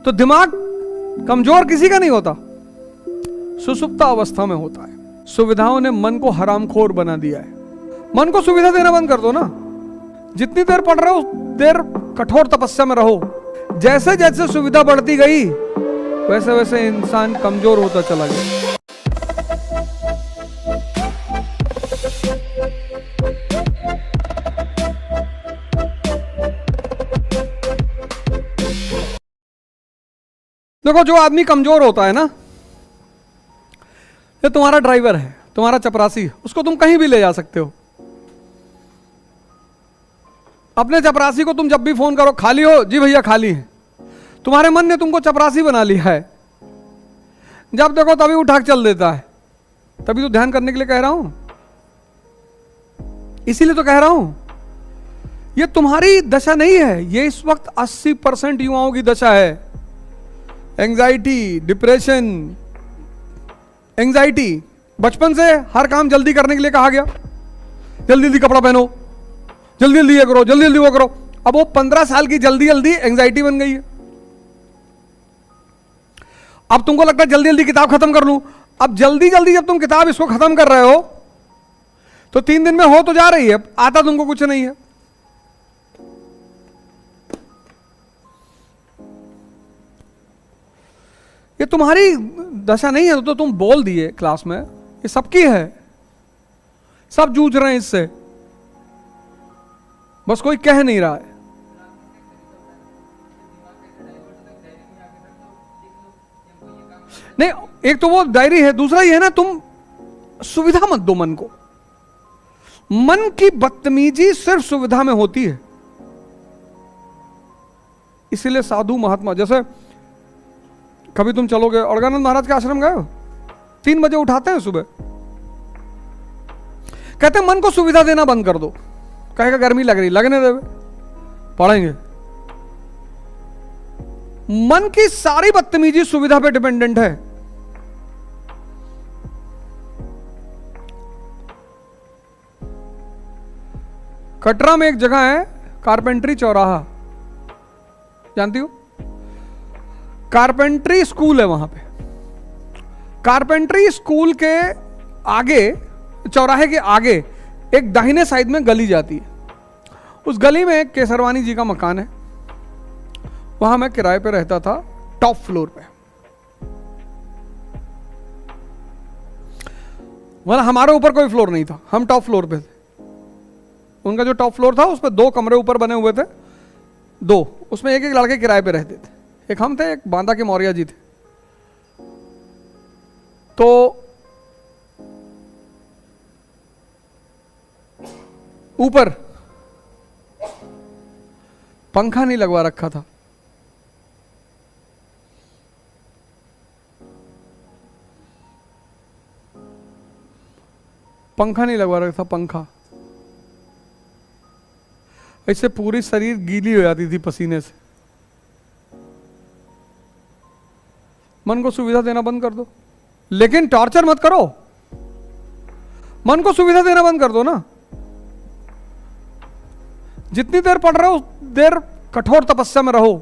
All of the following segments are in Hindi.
तो दिमाग कमजोर किसी का नहीं होता, सुसुप्ता अवस्था में होता है। सुविधाओं ने मन को हरामखोर बना दिया है। मन को सुविधा देना बंद कर दो ना। जितनी देर पढ़ रहे हो देर कठोर तपस्या में रहो। जैसे जैसे सुविधा बढ़ती गई वैसे वैसे इंसान कमजोर होता चला गया। देखो, जो आदमी कमजोर होता है ना, ये तुम्हारा ड्राइवर है, तुम्हारा चपरासी, उसको तुम कहीं भी ले जा सकते हो। अपने चपरासी को तुम जब भी फोन करो, खाली हो? जी भैया खाली है। तुम्हारे मन ने तुमको चपरासी बना लिया है। जब देखो तभी उठा के चल देता है। तभी तो ध्यान करने के लिए कह रहा हूं, इसीलिए तो कह रहा हूं। ये तुम्हारी दशा नहीं है, ये इस वक्त 80% युवाओं की दशा है। Anxiety, depression, anxiety. बचपन से हर काम जल्दी करने के लिए कहा गया, जल्दी जल्दी कपड़ा पहनो, जल्दी जल्दी ये करो, जल्दी जल्दी वो करो। अब वो 15 साल की जल्दी जल्दी एंजाइटी बन गई है। अब तुमको लगता है जल्दी जल्दी किताब खत्म कर लूं। अब जल्दी जल्दी जब तुम किताब इसको खत्म कर रहे हो तो 3 दिन में हो तो जा रही है, आता तुमको कुछ नहीं है। ये तुम्हारी दशा नहीं है तो तुम बोल दिए क्लास में, ये सबकी है, सब जूझ रहे हैं इससे, बस कोई कह नहीं रहा है। नहीं, एक तो वो डायरी है, दूसरा ये है ना, तुम सुविधा मत दो मन को। मन की बदतमीजी सिर्फ सुविधा में होती है। इसीलिए साधु महात्मा, जैसे कभी तुम चलोगे, औरगानंद महाराज के आश्रम गए हो, 3 बजे उठाते हैं सुबह, कहते हैं मन को सुविधा देना बंद कर दो। कहेगा गर्मी लग रही, लगने दे, पढ़ेंगे। मन की सारी बदतमीजी सुविधा पे डिपेंडेंट है। कटरा में एक जगह है कारपेंट्री चौराहा, जानती हो? कारपेंट्री स्कूल है वहां पे। कारपेंट्री स्कूल के आगे, चौराहे के आगे एक दाहिने साइड में गली जाती है। उस गली में एक केसरवानी जी का मकान है। वहां मैं किराए पे रहता था, टॉप फ्लोर पे। मतलब हमारे ऊपर कोई फ्लोर नहीं था, हम टॉप फ्लोर पे थे। उनका जो टॉप फ्लोर था उस पर 2 कमरे ऊपर बने हुए थे, 2, उसमें एक एक लड़के किराए पे रहते थे। एक हम थे, एक बांदा के मौर्य जी थे। तो ऊपर पंखा नहीं लगवा रखा था। पंखा नहीं लगवा रखा था, पंखा। इससे पूरी शरीर गीली हो जाती थी पसीने से। मन को सुविधा देना बंद कर दो, लेकिन टॉर्चर मत करो। मन को सुविधा देना बंद कर दो ना। जितनी देर पढ़ रहे हो देर कठोर तपस्या में रहो।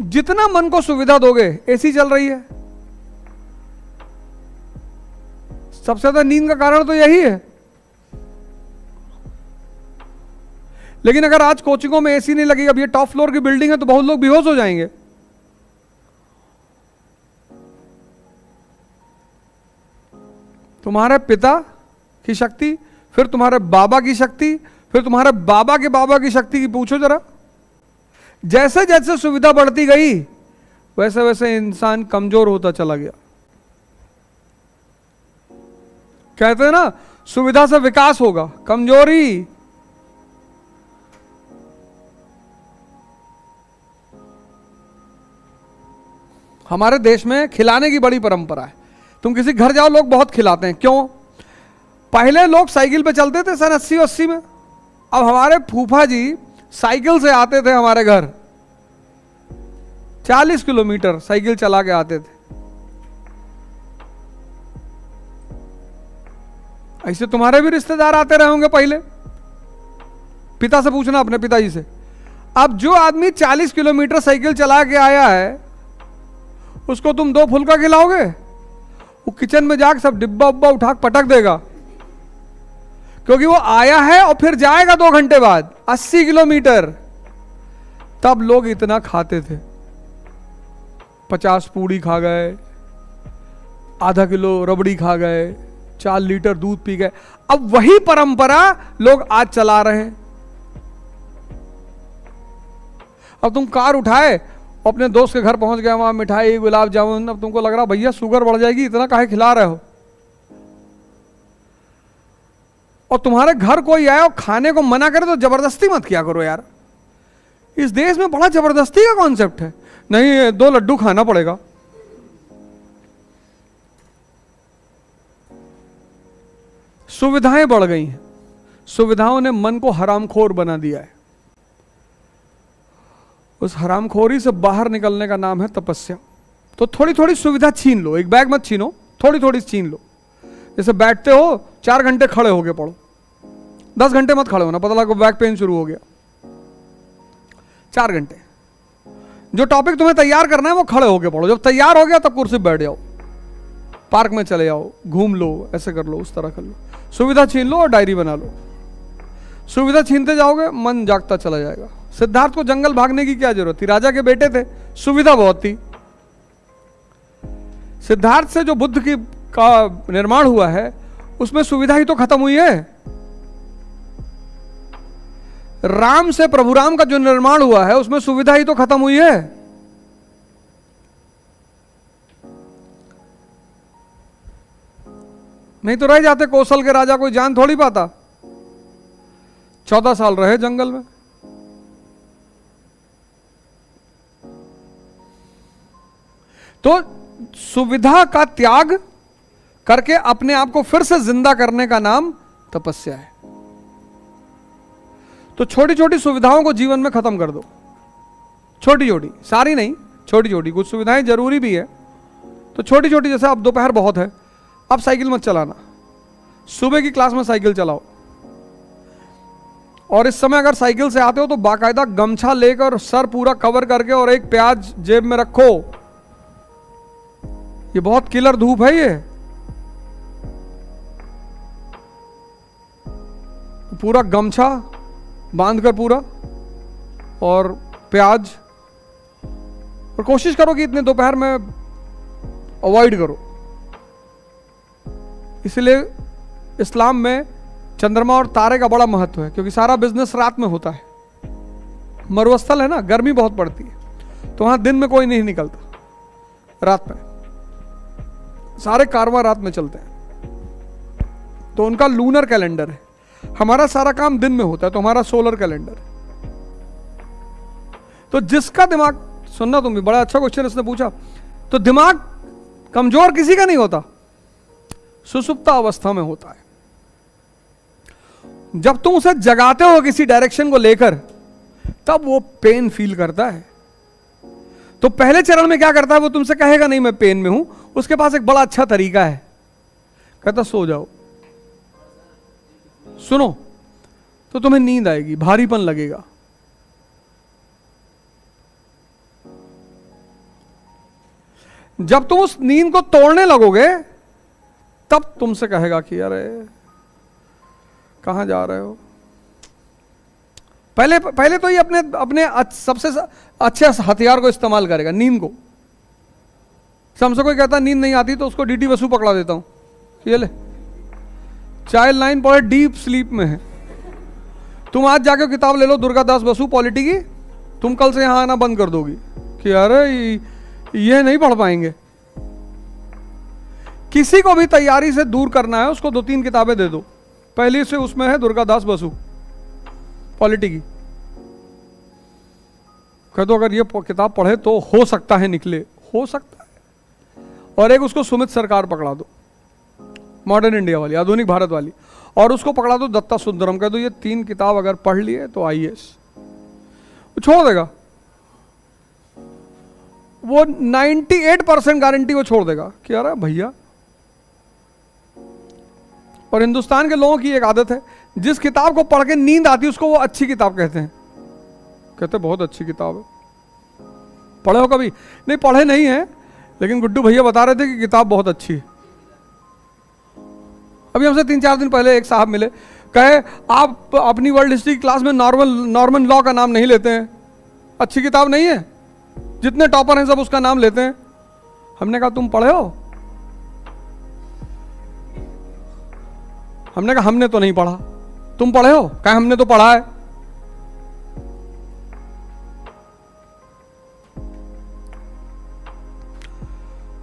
जितना मन को सुविधा दोगे, एसी चल रही है, सबसे ज्यादा नींद का कारण तो यही है। लेकिन अगर आज कोचिंगों में एसी नहीं लगेगा, अब ये टॉप फ्लोर की बिल्डिंग है तो बहुत लोग बेहोश हो जाएंगे। तुम्हारे पिता की शक्ति, फिर तुम्हारे बाबा की शक्ति, फिर तुम्हारे बाबा के बाबा की शक्ति की पूछो जरा। जैसे जैसे सुविधा बढ़ती गई वैसे वैसे इंसान कमजोर होता चला गया। कहते हैं ना, सुविधा से विकास होगा, कमजोरी हमारे देश में खिलाने की बड़ी परंपरा है। तुम किसी घर जाओ, लोग बहुत खिलाते हैं। क्यों? पहले लोग साइकिल पे चलते थे सन 80-80 में। अब हमारे फूफा जी साइकिल से आते थे हमारे घर, 40 किलोमीटर साइकिल चला के आते थे। ऐसे तुम्हारे भी रिश्तेदार आते रहे होंगे पहले। पिता से पूछना, अपने पिताजी से, अब जो आदमी 40 किलोमीटर साइकिल चला के आया है, उसको तुम 2 फुल्का खिलाओगे? वो किचन में जाकर सब डिब्बा उब्बा उठा पटक देगा, क्योंकि वो आया है और फिर जाएगा 2 घंटे बाद 80 किलोमीटर। तब लोग इतना खाते थे, 50 पूड़ी खा गए, आधा किलो रबड़ी खा गए, 4 लीटर दूध पी गए। अब वही परंपरा लोग आज चला रहे हैं। अब तुम कार उठाए, अपने दोस्त के घर पहुंच गए, वहां मिठाई गुलाब जामुन, अब तुमको लग रहा भैया शुगर बढ़ जाएगी, इतना काहे खिला रहे हो? और तुम्हारे घर कोई आए और खाने को मना करे तो जबरदस्ती मत किया करो यार। इस देश में बड़ा जबरदस्ती का कॉन्सेप्ट है, नहीं 2 लड्डू खाना पड़ेगा। सुविधाएं बढ़ गई हैं, सुविधाओं ने मन को हरामखोर बना दिया है। उस हरामखोरी से बाहर निकलने का नाम है तपस्या। तो थोड़ी थोड़ी सुविधा छीन लो, एक बैग मत छीनो, थोड़ी थोड़ी छीन लो। जैसे बैठते हो 4 घंटे खड़े होके पढ़ो, 10 घंटे मत खड़े होना, पता लगा बैक पेन शुरू हो गया। 4 घंटे जो टॉपिक तुम्हें तैयार करना है वो खड़े होके पढ़ो। जब तैयार हो गया तब कुर्सी पर बैठ जाओ, पार्क में चले जाओ, घूम लो, ऐसे कर लो, उस तरह कर लो। सुविधा छीन लो और डायरी बना लो। सुविधा छीनते जाओगे मन जागता चला जाएगा। सिद्धार्थ को जंगल भागने की क्या जरूरत थी? राजा के बेटे थे, सुविधा बहुत थी। सिद्धार्थ से जो बुद्ध की का निर्माण हुआ है उसमें सुविधा ही तो खत्म हुई है। राम से प्रभु राम का जो निर्माण हुआ है उसमें सुविधा ही तो खत्म हुई है। नहीं तो रह जाते कौशल के राजा, कोई जान थोड़ी पाता। 14 साल रहे जंगल में। तो सुविधा का त्याग करके अपने आप को फिर से जिंदा करने का नाम तपस्या है। तो छोटी छोटी सुविधाओं को जीवन में खत्म कर दो, छोटी छोटी, सारी नहीं, छोटी छोटी। कुछ सुविधाएं जरूरी भी है तो छोटी छोटी, जैसे अब दोपहर बहुत है, अब साइकिल मत चलाना, सुबह की क्लास में साइकिल चलाओ। और इस समय अगर साइकिल से आते हो तो बाकायदा गमछा लेकर सर पूरा कवर करके और एक प्याज जेब में रखो। ये बहुत किलर धूप है, ये पूरा गमछा बांधकर पूरा और प्याज। और कोशिश करो कि इतने दोपहर में अवॉइड करो। इसलिए इस्लाम में चंद्रमा और तारे का बड़ा महत्व है, क्योंकि सारा बिजनेस रात में होता है। मरुस्थल है ना, गर्मी बहुत पड़ती है, तो वहां दिन में कोई नहीं निकलता, रात में सारे कारवां रात में चलते हैं। तो उनका लूनर कैलेंडर है, हमारा सारा काम दिन में होता है, तो हमारा सोलर कैलेंडर। तो जिसका दिमाग, सुनना तुम भी, बड़ा अच्छा क्वेश्चन इसने पूछा। तो दिमाग कमजोर किसी का नहीं होता, सुसुप्ता अवस्था में होता है। जब तुम उसे जगाते हो किसी डायरेक्शन को लेकर, तब वो पेन फील करता है। तो पहले चरण में क्या करता है, वो तुमसे कहेगा नहीं मैं पेन में हूं, उसके पास एक बड़ा अच्छा तरीका है, कहता सो जाओ, सुनो, तो तुम्हें नींद आएगी, भारीपन लगेगा। जब तुम उस नींद को तोड़ने लगोगे तब तुमसे कहेगा कि अरे कहां जा रहे हो। पहले तो ये अपने सबसे अच्छे हथियार को इस्तेमाल करेगा, नींद को। हमसे कोई कहता नींद नहीं आती तो उसको डीडी वसु पकड़ा देता हूं, ये ले चाइल्ड लाइन पढ़े, डीप स्लीप में है। तुम आज जाके किताब ले लो दुर्गादास बसु पॉलिटी की, तुम कल से यहां आना बंद कर दोगी कि अरे ये नहीं पढ़ पाएंगे। किसी को भी तैयारी से दूर करना है, उसको 2-3 किताबें दे दो। पहली से उसमें है दुर्गादास बसु पॉलिटी की, कह दो अगर ये किताब पढ़े तो हो सकता है निकले, हो सकता है। और एक उसको सुमित सरकार पकड़ा दो, मॉडर्न इंडिया वाली, आधुनिक भारत वाली, और उसको पकड़ा दो दत्ता सुंदरम, कह दो ये 3 किताब अगर पढ़ लिए तो आईएएस। वो छोड़ देगा, वो 98% गारंटी वो छोड़ देगा कि अरे भैया। और हिंदुस्तान के लोगों की एक आदत है, जिस किताब को पढ़ के नींद आती है उसको वो अच्छी किताब कहते हैं। कहते बहुत अच्छी किताब है। पढ़े हो कभी? नहीं पढ़े नहीं है, लेकिन गुड्डू भैया बता रहे थे कि किताब बहुत अच्छी है। अभी हमसे 3-4 दिन पहले एक साहब मिले, कहे आप अपनी वर्ल्ड हिस्ट्री क्लास में नॉर्मन लॉ का नाम नहीं लेते हैं, अच्छी किताब नहीं है? जितने टॉपर हैं सब उसका नाम लेते हैं। हमने कहा तुम पढ़े हो? हमने कहा हमने तो नहीं पढ़ा। तुम पढ़े हो? कहा हमने तो पढ़ा है।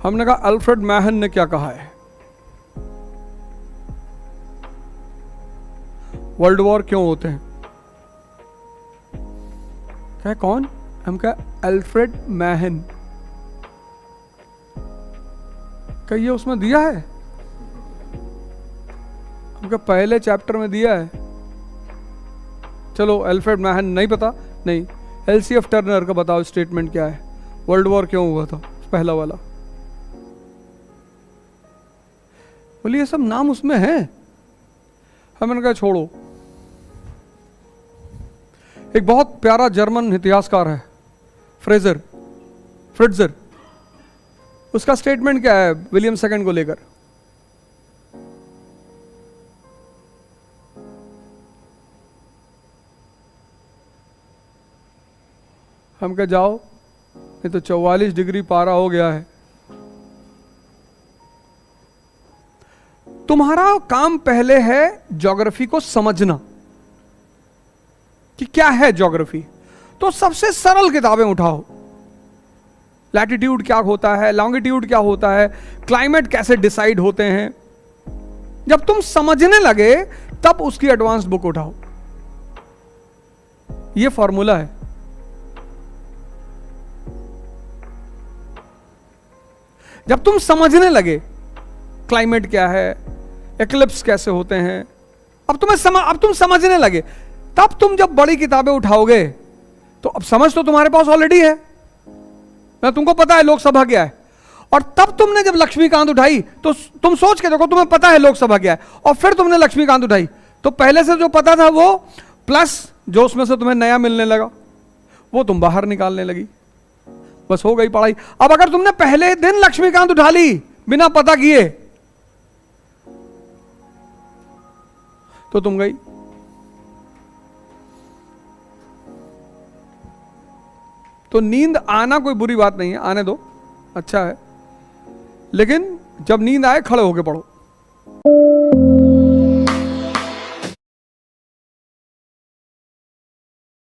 हमने कहा अल्फ्रेड मैहन ने क्या कहा है? वर्ल्ड वॉर क्यों होते हैं? क्या कौन? हम कहा अल्फ्रेड मैहन। क्या ये उसमें दिया है? हम कहा पहले चैप्टर में दिया है। चलो अल्फ्रेड मैहन नहीं पता, नहीं एलसीएफ टर्नर का बताओ स्टेटमेंट क्या है, वर्ल्ड वॉर क्यों हुआ था पहला वाला। बोलिए ये सब नाम उसमें है। हमने कहा छोड़ो। एक बहुत प्यारा जर्मन इतिहासकार है फ्रिट्जर, उसका स्टेटमेंट क्या है विलियम सेकंड को लेकर? हम कह जाओ, ये तो 44 डिग्री पारा हो गया है। तुम्हारा काम पहले है ज्योग्राफी को समझना कि क्या है ज्योग्राफी। तो सबसे सरल किताबें उठाओ। लैटिट्यूड क्या होता है, लॉन्गिट्यूड क्या होता है, क्लाइमेट कैसे डिसाइड होते हैं। जब तुम समझने लगे तब उसकी एडवांस्ड बुक उठाओ। यह फॉर्मूला है। जब तुम समझने लगे क्लाइमेट क्या है, एक्लिप्स कैसे होते हैं, अब तुम समझने लगे, तब तुम जब बड़ी किताबें उठाओगे तो अब समझ तो तुम्हारे पास ऑलरेडी है ना, तुमको पता है लोकसभा क्या है। और तब तुमने जब लक्ष्मीकांत उठाई तो तुम सोच के देखो, तुम्हें पता है लोकसभा क्या है, और फिर तुमने लक्ष्मीकांत उठाई तो पहले से जो पता था वो प्लस जो उसमें से तुम्हें नया मिलने लगा वो तुम बाहर निकालने लगी, बस हो गई पढ़ाई। अब अगर तुमने पहले दिन लक्ष्मीकांत उठा ली बिना पता किए तो तुम गई। तो नींद आना कोई बुरी बात नहीं है, आने दो, अच्छा है, लेकिन जब नींद आए खड़े होके पढ़ो।